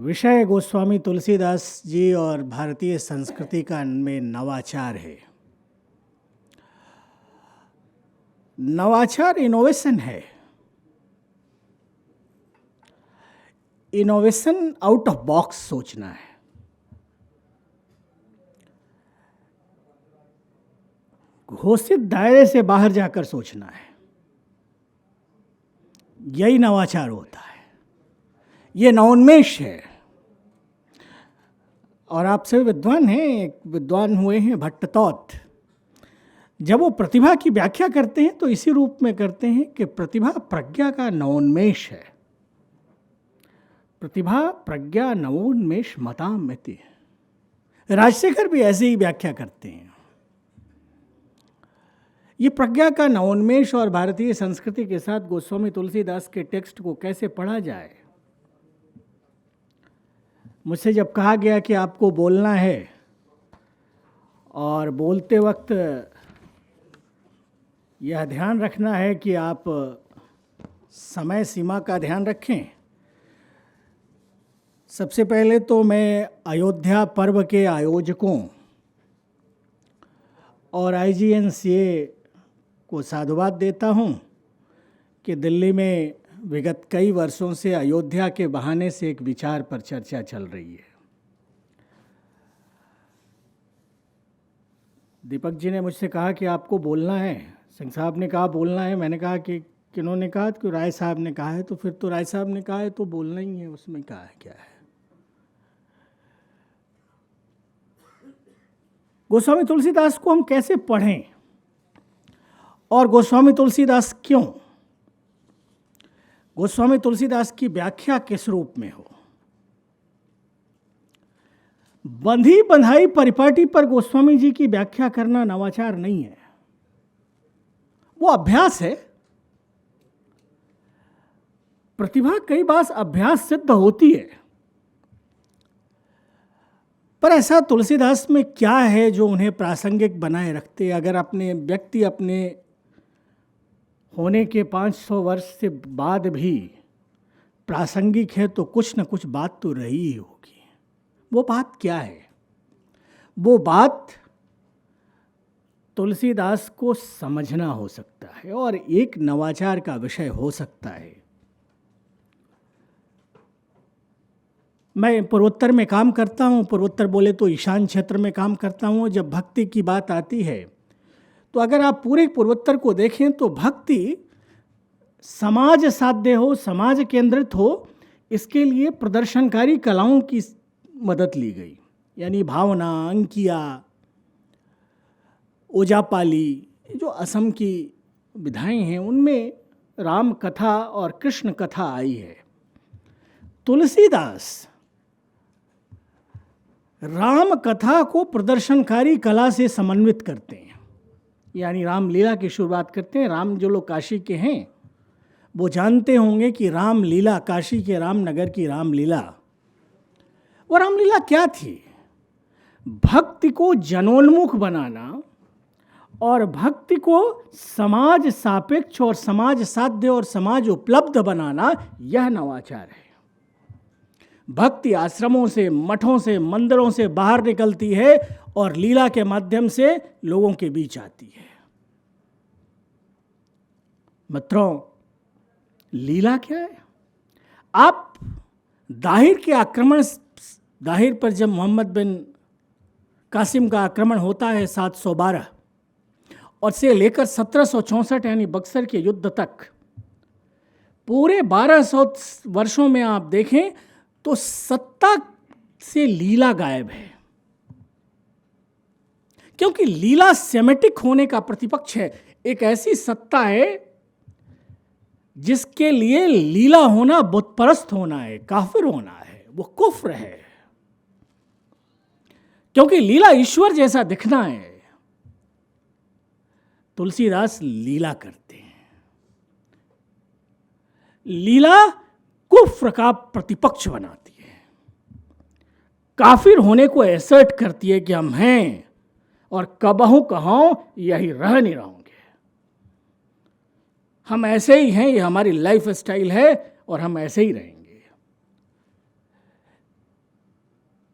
विषय गोस्वामी तुलसीदास जी और भारतीय संस्कृति का में नवाचार है। नवाचार इनोवेशन है। इनोवेशन आउट ऑफ बॉक्स सोचना है। घोषित दायरे से बाहर जाकर सोचना है। यही नवाचार होता है। ये नवोन्मेष है। और आप सभी विद्वान हैं, एक विद्वान हुए हैं भट्टतौत। जब वो प्रतिभा की व्याख्या करते हैं तो इसी रूप में करते हैं कि प्रतिभा प्रज्ञा का नवोन्मेष है। प्रतिभा प्रज्ञा नवोन्मेष मतामति। राजशेखर भी ऐसे ही व्याख्या करते हैं। ये प्रज्ञा का नवोन्मेष और भारतीय संस्कृति के साथ गोस्वामी तुलसीदास के टेक्स्ट को कैसे पढ़ा जाए। मुझसे जब कहा गया कि आपको बोलना है और बोलते वक्त यह ध्यान रखना है कि आप समय सीमा का ध्यान रखें। सबसे पहले तो मैं अयोध्या पर्व के आयोजकों और IGNCA को साधुवाद देता हूं कि दिल्ली में विगत कई वर्षों से अयोध्या के बहाने से एक विचार पर चर्चा चल रही है। दीपक जी ने मुझसे कहा कि आपको बोलना है। सिंह साहब ने कहा बोलना है। मैंने कहा कि किन्होंने कहा कि राय साहब ने कहा है। तो फिर तो राय साहब ने कहा है तो बोलना ही है, उसमें कहा है क्या है। गोस्वामी तुलसीदास को हम कैसे पढ़ें और गोस्वामी तुलसीदास क्यों? गोस्वामी तुलसीदास की व्याख्या किस रूप में हो? बंधी बंधाई परिपाटी पर गोस्वामी जी की व्याख्या करना नवाचार नहीं है, वो अभ्यास है। प्रतिभा कई बार अभ्यास सिद्ध होती है, पर ऐसा तुलसीदास में क्या है जो उन्हें प्रासंगिक बनाए रखते? अगर अपने व्यक्ति अपने होने के 500 वर्ष से बाद भी प्रासंगिक है तो कुछ न कुछ बात तो रही ही होगी। वो बात क्या है? वो बात तुलसीदास को समझना हो सकता है और एक नवाचार का विषय हो सकता है। मैं पूर्वोत्तर में काम करता हूँ, पूर्वोत्तर बोले तो ईशान क्षेत्र में काम करता हूँ। जब भक्ति की बात आती है तो अगर आप पूरे पूर्वोत्तर को देखें तो भक्ति समाज साध्य हो, समाज केंद्रित हो, इसके लिए प्रदर्शनकारी कलाओं की मदद ली गई। यानी भावना, अंकिया, ओजापाली, जो असम की विधाएं हैं उनमें राम कथा और कृष्ण कथा आई है। तुलसीदास राम कथा को प्रदर्शनकारी कला से समन्वित करते हैं। यानी रामलीला की शुरुआत करते हैं। राम जो लोग काशी के हैं वो जानते होंगे कि रामलीला, काशी के रामनगर की रामलीला, वो रामलीला क्या थी? भक्ति को जनोन्मुख बनाना और भक्ति को समाज सापेक्ष और समाज साध्य और समाज उपलब्ध बनाना, यह नवाचार है। भक्ति आश्रमों से, मठों से, मंदिरों से बाहर निकलती है और लीला के माध्यम से लोगों के बीच आती है। मित्रों, लीला क्या है? आप दाहिर पर जब मोहम्मद बिन कासिम का आक्रमण होता है 712 और से लेकर 1764 यानी बक्सर के युद्ध तक, पूरे 1200 वर्षों में आप देखें तो सत्ता से लीला गायब है। क्योंकि लीला सेमेटिक होने का प्रतिपक्ष है। एक ऐसी सत्ता है जिसके लिए लीला होना बुतपरस्त होना है, काफिर होना है, वो कुफ्र है। क्योंकि लीला ईश्वर जैसा दिखना है। तुलसीदास लीला करते हैं। लीला कुफ्र का प्रतिपक्ष बनाती है, काफिर होने को एसर्ट करती है कि हम हैं और कबहू कहों यही रह नहीं रहोगे, हम ऐसे ही हैं, ये हमारी लाइफ स्टाइल है और हम ऐसे ही रहेंगे।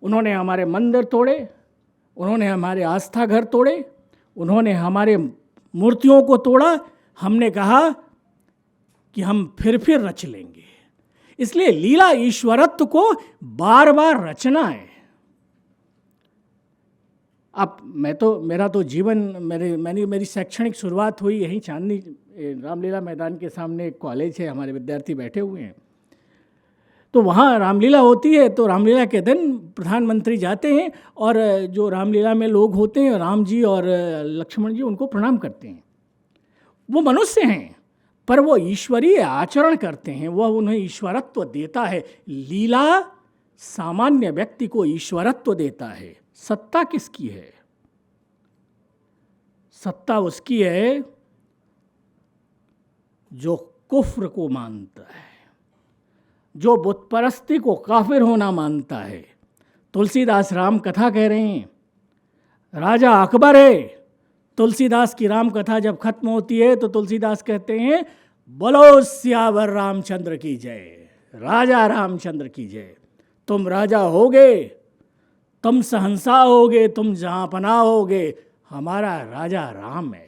उन्होंने हमारे मंदिर तोड़े, उन्होंने हमारे आस्था घर तोड़े, उन्होंने हमारे मूर्तियों को तोड़ा। हमने कहा कि हम फिर रच लेंगे। इसलिए लीला ईश्वरत्व को बार बार रचना है। अब मेरा तो जीवन मेरी शैक्षणिक शुरुआत हुई यहीं चांदनी रामलीला मैदान के सामने एक कॉलेज है, हमारे विद्यार्थी बैठे हुए हैं, तो वहाँ रामलीला होती है। तो रामलीला के दिन प्रधानमंत्री जाते हैं और जो रामलीला में लोग होते हैं, राम जी और लक्ष्मण जी, उनको प्रणाम करते हैं। वो मनुष्य हैं पर वो ईश्वरीय आचरण करते हैं, वह उन्हें ईश्वरत्व देता है। लीला सामान्य व्यक्ति को ईश्वरत्व देता है। सत्ता किसकी है? सत्ता उसकी है जो कुफ्र को मानता है, जो बुत परस्ती को काफिर होना मानता है। तुलसीदास राम कथा कह रहे हैं, राजा अकबर है। तुलसीदास की राम कथा जब खत्म होती है तो तुलसीदास कहते हैं, बोलो सियावर रामचंद्र की जय, राजा रामचंद्र की जय। तुम राजा होगे, तुम सहंसा होगे, तुम जहांपना होगे, हमारा राजा राम है।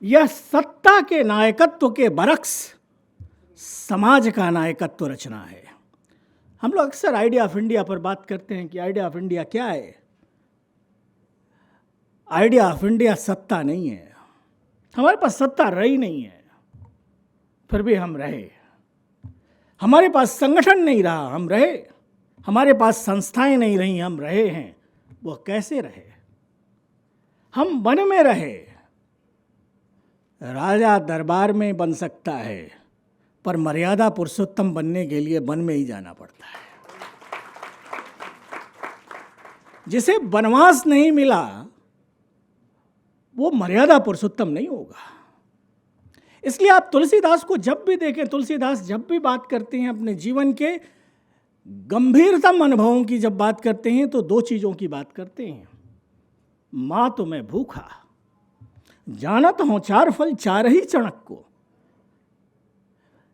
यह सत्ता के नायकत्व के बरक्स समाज का नायकत्व रचना है। हम लोग अक्सर आइडिया ऑफ इंडिया पर बात करते हैं कि आइडिया ऑफ इंडिया क्या है। आइडिया ऑफ इंडिया सत्ता नहीं है। हमारे पास सत्ता रही नहीं है, फिर भी हम रहे। हमारे पास संगठन नहीं रहा, हम रहे। हमारे पास संस्थाएं नहीं रही, हम रहे हैं। वो कैसे रहे? हम वन में रहे। राजा दरबार में बन सकता है, पर मर्यादा पुरुषोत्तम बनने के लिए वन में ही जाना पड़ता है। जिसे वनवास नहीं मिला वो मर्यादा पुरुषोत्तम नहीं होगा। इसलिए आप तुलसीदास को जब भी देखें, तुलसीदास जब भी बात करते हैं अपने जीवन के गंभीरतम अनुभवों की, जब बात करते हैं तो दो चीज़ों की बात करते हैं। माँ तो मैं भूखा, जानत हूँ चार फल चार ही चणक को।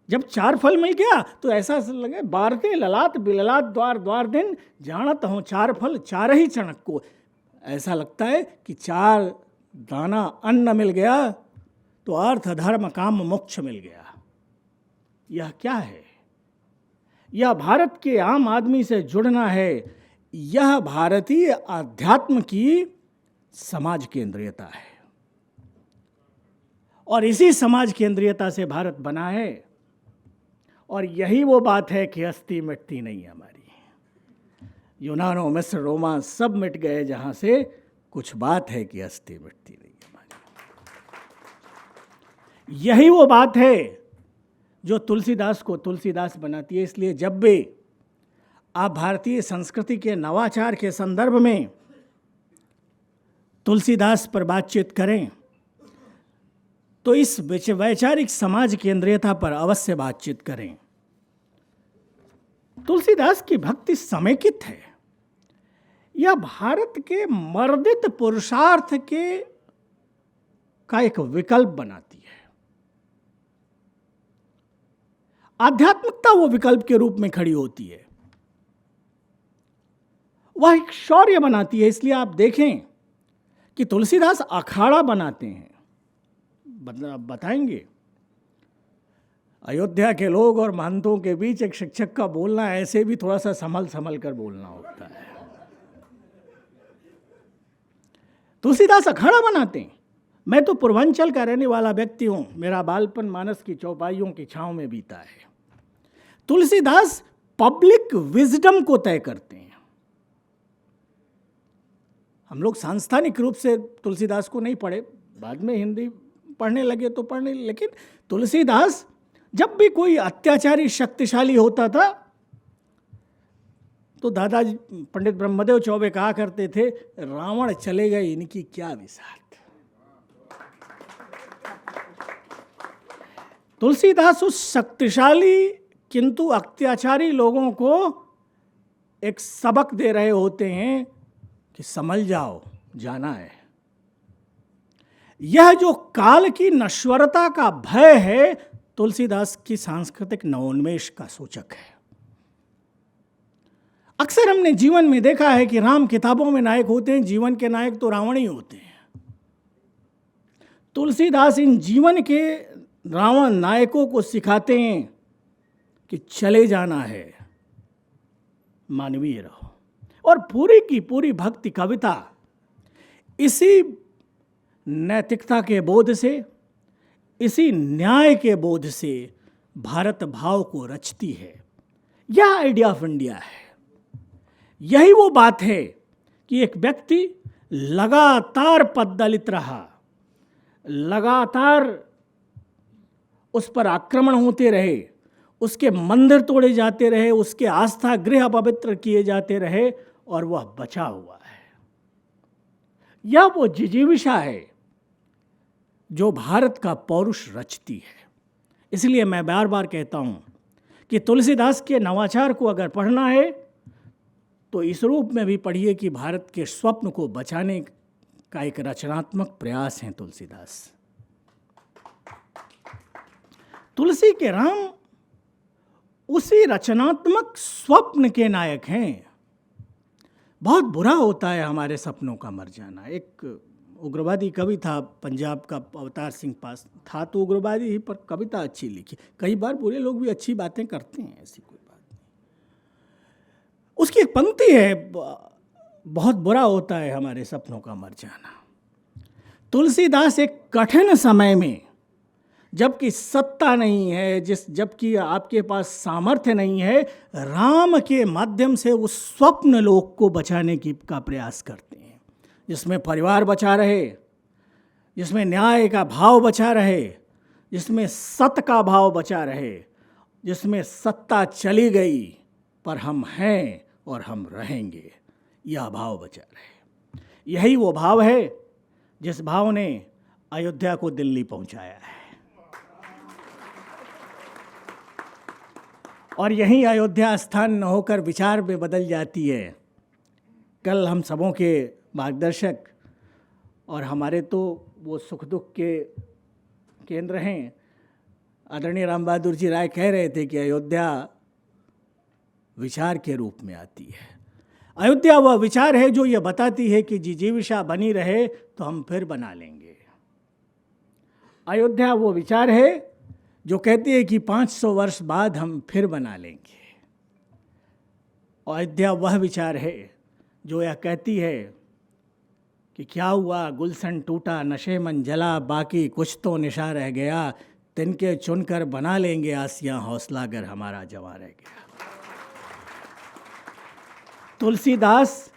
जब चार फल मिल गया तो ऐसा लगे बारते ललाट बिललाट द्वार द्वार दिन, जानत हूँ चार फल चार ही चणक को। ऐसा लगता है कि चार दाना अन्न मिल गया तो अर्थ धर्म काम मोक्ष मिल गया। यह क्या है? यह भारत के आम आदमी से जुड़ना है। यह भारतीय अध्यात्म की समाज केंद्रीयता है और इसी समाज केंद्रीयता से भारत बना है। और यही वो बात है कि हस्ती मिटती नहीं हमारी। यूनानो मिस्र रोमा सब मिट गए, जहां से कुछ बात है कि हस्ती मिटती नहीं हमारी। यही वो बात है जो तुलसीदास को तुलसीदास बनाती है। इसलिए जब भी आप भारतीय संस्कृति के नवाचार के संदर्भ में तुलसीदास पर बातचीत करें तो इस वैचारिक समाज केंद्रीयता पर अवश्य बातचीत करें। तुलसीदास की भक्ति समेकित है। यह भारत के मर्दित पुरुषार्थ का एक विकल्प बनाती है। आध्यात्मिकता वो विकल्प के रूप में खड़ी होती है। वह एक शौर्य बनाती है। इसलिए आप देखें कि तुलसीदास अखाड़ा बनाते हैं। बताएंगे, अयोध्या के लोग और महंतों के बीच एक शिक्षक का बोलना ऐसे भी थोड़ा सा संभल कर बोलना होता है। तुलसीदास अखाड़ा बनाते हैं। मैं तो पूर्वांचल का रहने वाला व्यक्ति हूं, मेरा बालपन मानस की चौपाइयों की छांव में बीता है। तुलसीदास पब्लिक विजडम को तय करते हैं। हम लोग सांस्थानिक रूप से तुलसीदास को नहीं पढ़े, बाद में हिंदी पढ़ने लगे तो पढ़ने, लेकिन तुलसीदास जब भी कोई अत्याचारी शक्तिशाली होता था तो दादाजी पंडित ब्रह्मदेव चौबे कहा करते थे, रावण चले गए इनकी क्या विसात। तुलसीदास उस शक्तिशाली किंतु अत्याचारी लोगों को एक सबक दे रहे होते हैं कि समझ जाओ, जाना है। यह जो काल की नश्वरता का भय है, तुलसीदास की सांस्कृतिक नवोन्मेष का सूचक है। अक्सर हमने जीवन में देखा है कि राम किताबों में नायक होते हैं, जीवन के नायक तो रावण ही होते हैं। तुलसीदास इन जीवन के रावण नायकों को सिखाते हैं कि चले जाना है, मानवीय रहो। और पूरी की पूरी भक्ति कविता इसी नैतिकता के बोध से, इसी न्याय के बोध से भारत भाव को रचती है। यह आइडिया ऑफ इंडिया है। यही वो बात है कि एक व्यक्ति लगातार पददलित रहा, लगातार उस पर आक्रमण होते रहे, उसके मंदिर तोड़े जाते रहे, उसके आस्था गृह अपवित्र किए जाते रहे, और वह बचा हुआ है। यह वो जिजीविषा है जो भारत का पौरुष रचती है। इसलिए मैं बार बार कहता हूं कि तुलसीदास के नवाचार को अगर पढ़ना है तो इस रूप में भी पढ़िए कि भारत के स्वप्न को बचाने का एक रचनात्मक प्रयास है तुलसीदास। तुलसी के राम उसी रचनात्मक स्वप्न के नायक हैं। बहुत बुरा होता है हमारे सपनों का मर जाना। एक उग्रवादी कवि था पंजाब का, अवतार सिंह पास था, तो उग्रवादी ही पर कविता अच्छी लिखी। कई बार बुरे लोग भी अच्छी बातें करते हैं, ऐसी कोई बात नहीं। उसकी एक पंक्ति है, बहुत बुरा होता है हमारे सपनों का मर जाना। तुलसीदास एक कठिन समय में, जबकि सत्ता नहीं है, जबकि आपके पास सामर्थ्य नहीं है, राम के माध्यम से उस स्वप्न लोक को बचाने का प्रयास करते हैं, जिसमें परिवार बचा रहे, जिसमें न्याय का भाव बचा रहे, जिसमें सत्य का भाव बचा रहे, जिसमें सत्ता चली गई पर हम हैं और हम रहेंगे, यह भाव बचा रहे। यही वो भाव है जिस भाव ने अयोध्या को दिल्ली पहुंचाया है। और यहीं अयोध्या स्थान न होकर विचार में बदल जाती है। कल हम सबों के मार्गदर्शक और हमारे तो वो सुख दुख के केंद्र हैं, आदरणीय राम बहादुर जी राय कह रहे थे कि अयोध्या विचार के रूप में आती है। अयोध्या वह विचार है जो ये बताती है कि जिजीविषा बनी रहे तो हम फिर बना लेंगे। अयोध्या वो विचार है जो कहती है कि 500 वर्ष बाद हम फिर बना लेंगे। अयोध्या वह विचार है जो यह कहती है कि क्या हुआ, गुलशन टूटा, नशे मन जला, बाकी कुछ तो निशा रह गया, तिनके चुनकर बना लेंगे आसियां, हौसला अगर हमारा जवां रह गया। तुलसीदास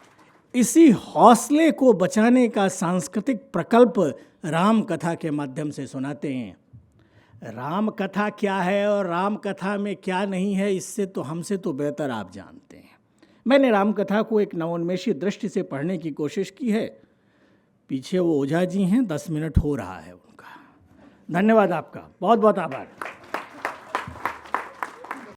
इसी हौसले को बचाने का सांस्कृतिक प्रकल्प राम कथा के माध्यम से सुनाते हैं। राम कथा क्या है और राम कथा में क्या नहीं है, इससे तो हमसे तो बेहतर आप जानते हैं। मैंने राम कथा को एक नवोन्मेषी दृष्टि से पढ़ने की कोशिश की है। पीछे वो ओझा जी हैं, 10 मिनट हो रहा है उनका। धन्यवाद आपका, बहुत बहुत आभार।